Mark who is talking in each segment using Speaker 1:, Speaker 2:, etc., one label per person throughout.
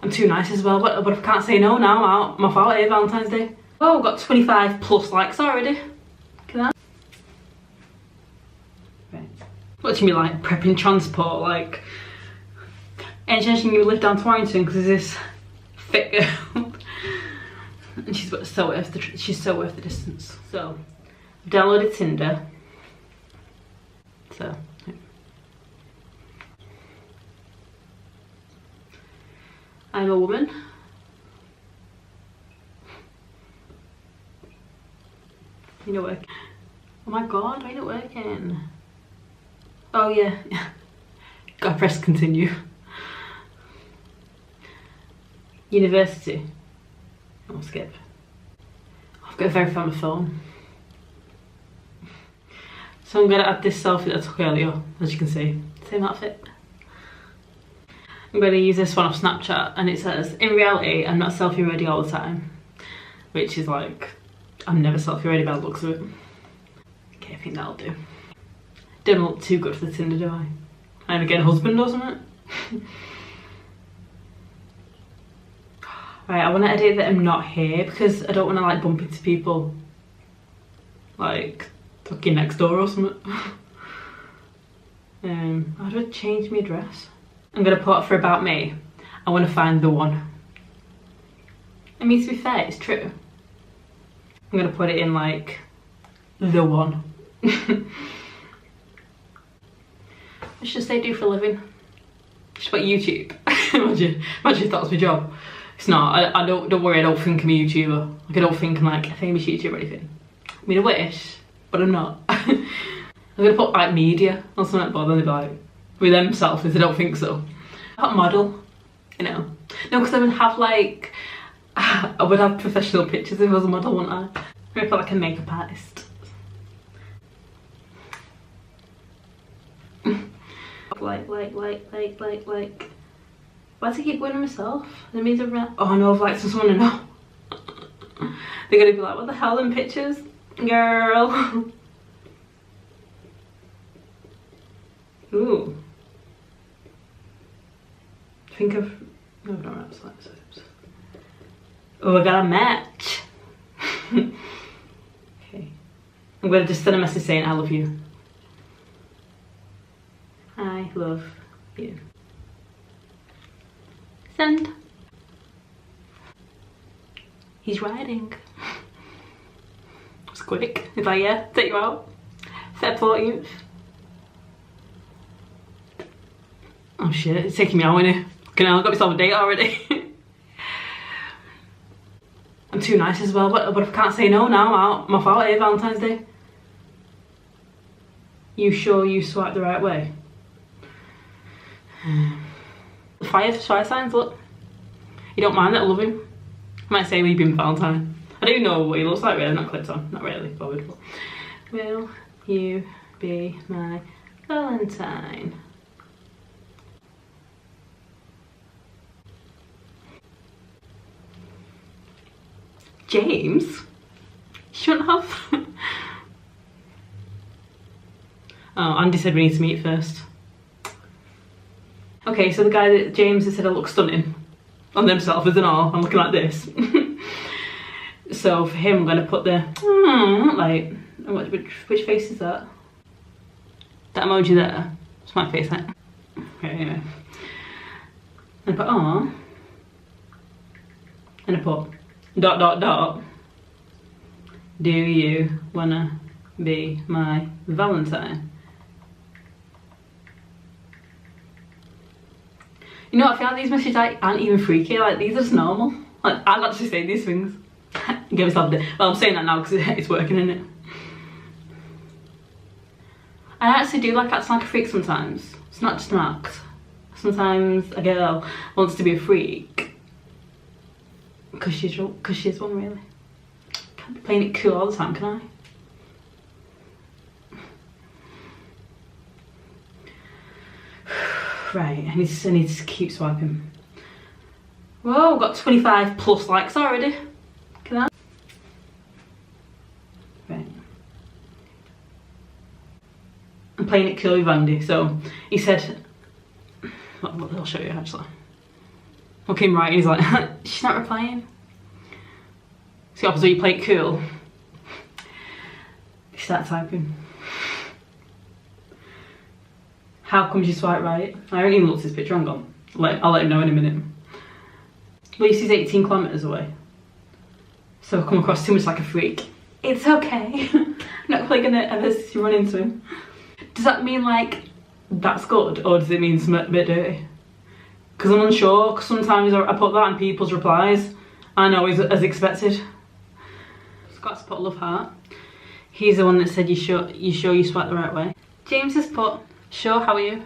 Speaker 1: I'm too nice as well, but if I can't say no now, I'm off out here Valentine's Day. Oh, I've got 25 plus likes already. Can I? Right. Watching me like prepping transport, like any chance you live down to Warrington because there's this fit girl and she's so worth the distance. So I've downloaded Tinder. So yeah. I'm a woman. You know working. Oh my god, why ain't it working? Oh yeah. Gotta press continue. University. I'll skip. I've got to verify on my phone. So I'm gonna add this selfie that I took earlier, as you can see. Same outfit. I'm going to use this one off Snapchat and it says, in reality, I'm not selfie ready all the time. Which is like, I'm never selfie ready by the looks of it. Okay, I think that'll do. Don't look too good for the Tinder, do I? I'm gonna get a husband or something. Right, I want to edit that I'm not here because I don't want to like bump into people like fucking next door or something. How do I change my address? I'm gonna put for about me. I want to find the one. I mean, to be fair, it's true. I'm gonna put it in like the one. What should they do for a living? Just what YouTube. imagine if that's my job. It's not. I don't worry. I don't think I'm a YouTuber. Like I don't think I'm like a famous YouTuber or anything. I mean, I wish, but I'm not. I'm gonna put like media or something like that. Then they'd be like with themselves if they don't think so. Not model, you know. No, because I would have like I would have professional pictures if I was a model, wouldn't I? I'm gonna put like a makeup artist. like. Why does I keep going to myself? That means oh no, I've liked someone I know. They're gonna be like, what the hell in pictures? Girl. Ooh. Think of no, that's like soaps. Oh, I got a match. Okay. I'm gonna just send a message saying I love you. I love you. Send. He's riding. It's quick. If I take you out. Feb 14th. Oh shit, it's taking me out, isn't it? Okay, I've got myself a date already. I'm too nice as well, but if I can't say no now, I'm off out here Valentine's Day. You sure you swiped the right way? The fire signs, look. You don't mind that I love him? I might say we've been Valentine. I don't know what he looks like really, not clipped on, not really bothered. But will you be my Valentine? James? Shouldn't have. Oh, Andy said we need to meet first. Okay, so the guy that James has said I look stunning on themselves and all, I'm looking like this. So for him, I'm gonna put the like, which face is that? That emoji there. It's my face, right? Okay, anyway. And I put and I put ... Do you wanna be my Valentine? You know, I feel like these messages aren't even freaky, like these are just normal. Like, I'd actually say these things. Give myself well, I'm saying that now because it's working, isn't it? I actually do like acting like a freak sometimes. It's not just an act. Sometimes a girl wants to be a freak. Because she's one, really. Can't be playing it cool all the time, can I? Right, I need to keep swiping. Whoa, got 25 plus likes already. Can I? Right. I'm playing it cool with Andy, so he said, well, I'll show you actually. looking right, and he's like, she's not replying. So obviously you play it cool. You start typing. How come you swipe right? I haven't even looked at this picture, I'm gone. I'll let him know in a minute. At least he's 18 kilometres away. So I've come across too much like a freak. It's okay. I'm not quite gonna ever run into him. Does that mean like that's good, or does it mean something a bit dirty? Because I'm unsure, because sometimes I put that in people's replies. I know it's as expected. Just got to put a love heart. He's the one that said you sure you swipe the right way. James has put, sure, how are you?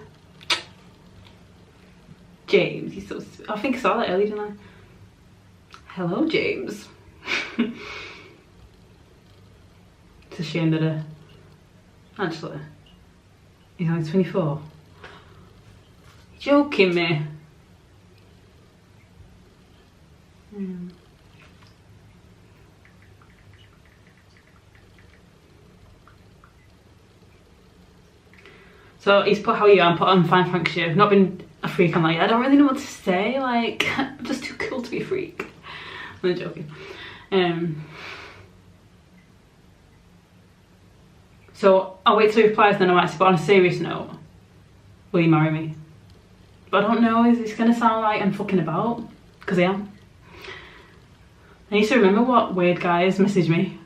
Speaker 1: James, he's so sweet. I think I saw that earlier, didn't I? Hello, James. It's a shame that actually, he's only 24. Joking me. So he's put, how are you? I'm fine, thanks you. I've not been a freak. I'm like, I don't really know what to say. Like, I'm just too cool to be a freak. I'm joking. So I'll wait till he replies, then I might say, but on a serious note, will you marry me? But I don't know, is this gonna sound like I'm fucking about? Because I am. I used to remember what weird guys message me.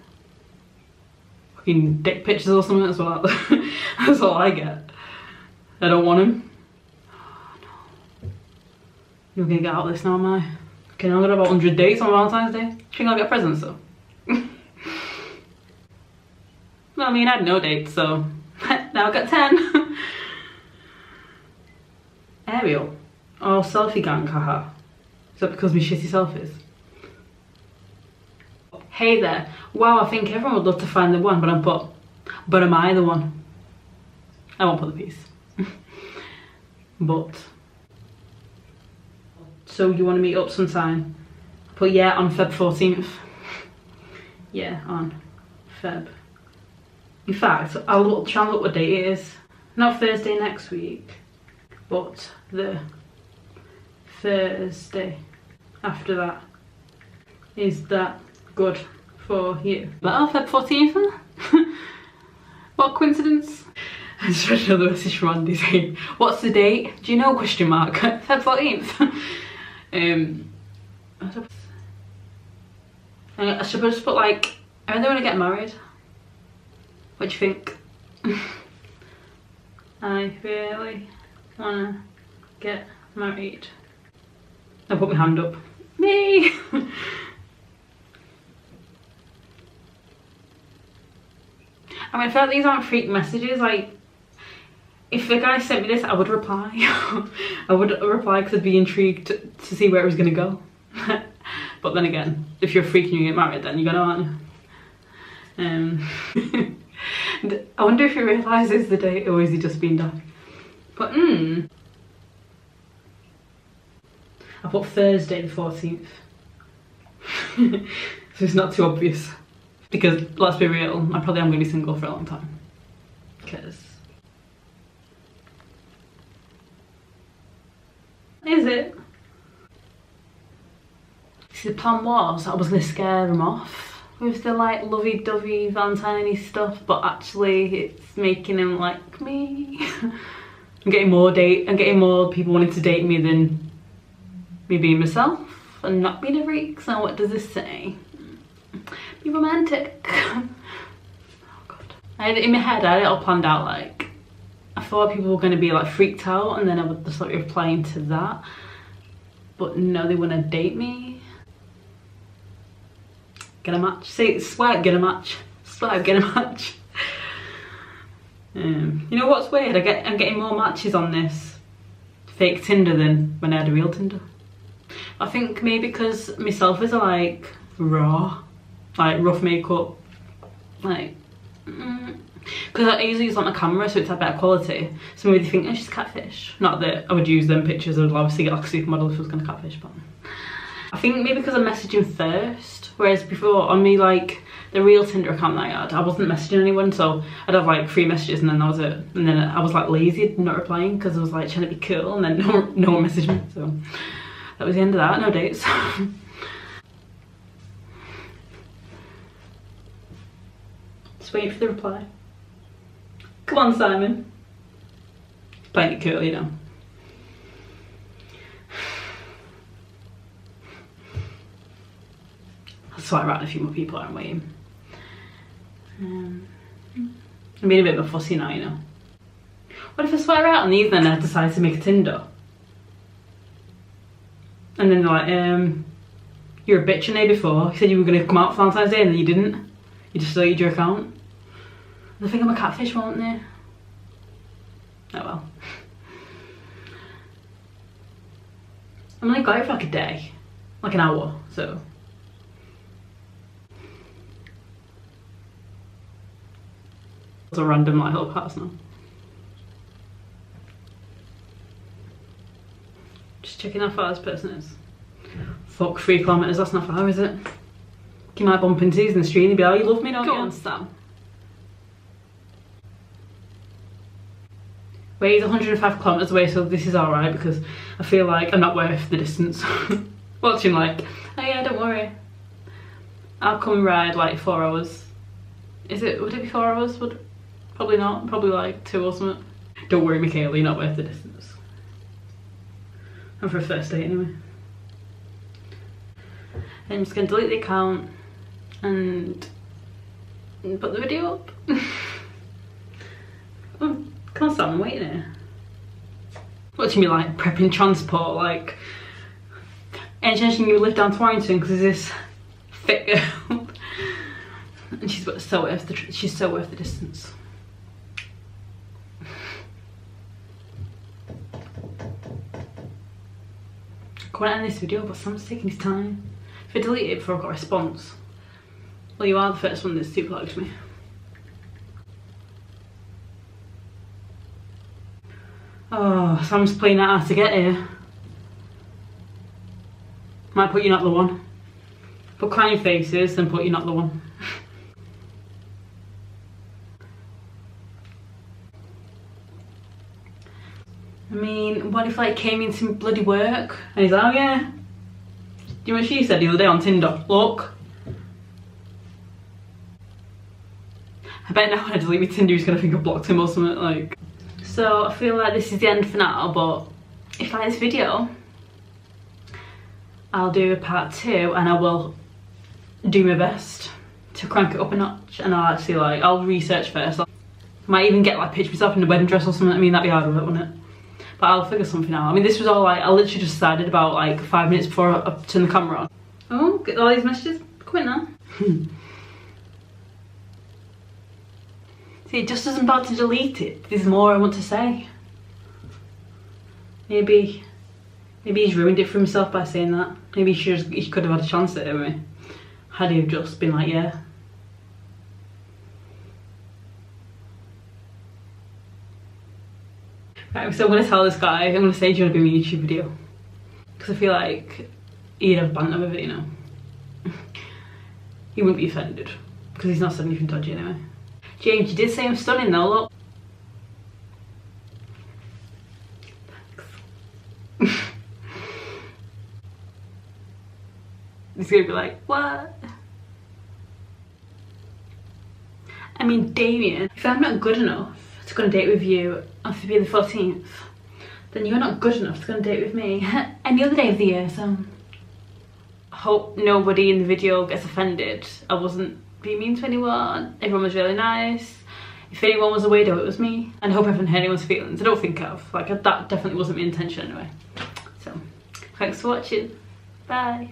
Speaker 1: Fucking dick pictures or something, that's what that's all I get. I don't want him. Oh no. You're gonna get out of this now, am I? Okay, I've got about 100 dates on Valentine's Day. Do you think I'll get presents though? Well, I mean, I had no dates, so now I've got 10. Ariel. Oh, selfie gang, haha. Is that because of my shitty selfies? Hey there. Wow, I think everyone would love to find the one, but am I the one? I won't put the piece. But. So you want to meet up sometime? But yeah, on Feb 14th. Yeah, on Feb. In fact, I'll try and look what date it is. Not Thursday next week, but the Thursday after that. Is that good for you? Well, Feb 14th? What coincidence? I just read another message from Andy saying, what's the date? Do you know, question mark? Feb 14th. I should just put like, I really want to get married. What do you think? I really want to get married. I put my hand up. Me! I mean, I feel like these aren't freak messages. Like, if the guy sent me this, I would reply. I would reply because I'd be intrigued to see where it was going to go. But then again, if you're a freak and you get married, then you're going to, aren't you? I wonder if he realises the date, or is he just being daft? But I put Thursday the 14th. So it's not too obvious. Because let's be real, I probably am going to be single for a long time. Because. Is it? See, the plan was I was going to scare them off with the like lovey-dovey Valentine stuff, but actually it's making him like me. I'm getting more people wanting to date me than me being myself and not being a freak. So what does this say? Be romantic. Oh god. In my head I had it all planned out. Like, I thought people were going to be like freaked out and then I would just like replying to that, but no, they want to date me. Get a match. See, swipe, get a match. Swipe, get a match. You know what's weird? I'm getting more matches on this fake Tinder than when I had a real Tinder. I think maybe because my selfies are like raw, like rough makeup, like because I usually use like my camera, so it's a better quality. So maybe they think, oh, she's catfish. Not that I would use them pictures. I would obviously get like a supermodel if I was gonna catfish, but I think maybe because I'm messaging first, whereas before on me like the real Tinder account that I had, I wasn't messaging anyone, so I'd have like 3 messages and then that was it. And then I was like lazy not replying because I was like trying to be cool, and then no one messaged me. So That was the end of that, no dates. Just waiting for the reply. Come on, Simon. Playing it cool, you know. I'll swipe around a few more people aren't waiting. I'm being a bit of a fussy now, you know. What if I swipe out on these then I decide to make a Tinder? And then they're like, you're a bitch on day before. You said you were going to come out for Valentine's Day and then you didn't. You just deleted your account. They'll think I'm a catfish, won't they? Oh well. I'm only got it for like a day. Like an hour, so. It's a random like little pass now. Just checking how far this person is. Fuck, 3 kilometres, that's not far, is it? You might bump into these in the street and be like, oh, you love me, don't you? Go on, Sam. Wait, he's 105 kilometres away, so this is alright because I feel like I'm not worth the distance. Watching like, oh yeah, don't worry. I'll come and ride like 4 hours. Would it be 4 hours? Probably not, probably like 2 or something. Don't worry, Michaela, you're not worth the distance. And for a first date anyway. I'm just gonna delete the account and put the video up. Oh, come on, Sam, I'm waiting here. Watching me like prepping transport, like any chance you live down to Warrington because there's this fit girl and she's so worth the distance. I want to end this video, but Sam's taking his time. If I delete it before I got a response, well, you are the first one that's super liked me. Oh, Sam's playing that hard to get here. Might put you not the one. Put crying faces, then put you not the one. I mean, what if like came into bloody work and he's like, oh yeah. Do you know what she said the other day on Tinder? Look. I bet now when I delete my Tinder he's gonna think I blocked him or something like. So I feel like this is the end for now, but if you like this video, I'll do a part 2 and I will do my best to crank it up a notch, and I'll research first. I might even get like picture myself in a wedding dress or something. I mean, that'd be hard with it, wouldn't it? But I'll figure something out. I mean, this was all like, I literally just decided about like 5 minutes before I turned the camera on. Oh, get all these messages. Come in now. See, just as I'm about to delete it, there's more I want to say. Maybe he's ruined it for himself by saying that. Maybe he could have had a chance at it with me. Had he have just been like, yeah. Right, so I'm going to tell this guy, I'm going to say, do you want to do a YouTube video? Because I feel like he'd have banter with it, you know. He wouldn't be offended, because he's not said anything dodgy anyway. James, you did say I'm stunning though, look. Thanks. He's going to be like, what? I mean, Damien, if I'm not good enough to go on a date with you on February the 14th, then you're not good enough to go on a date with me any other day of the year, so I hope nobody in the video gets offended. I wasn't being mean to anyone, everyone was really nice. If anyone was a weirdo, it was me. And I hope I haven't hurt anyone's feelings. I don't think of. Like, that definitely wasn't my intention anyway. So, thanks for watching. Bye.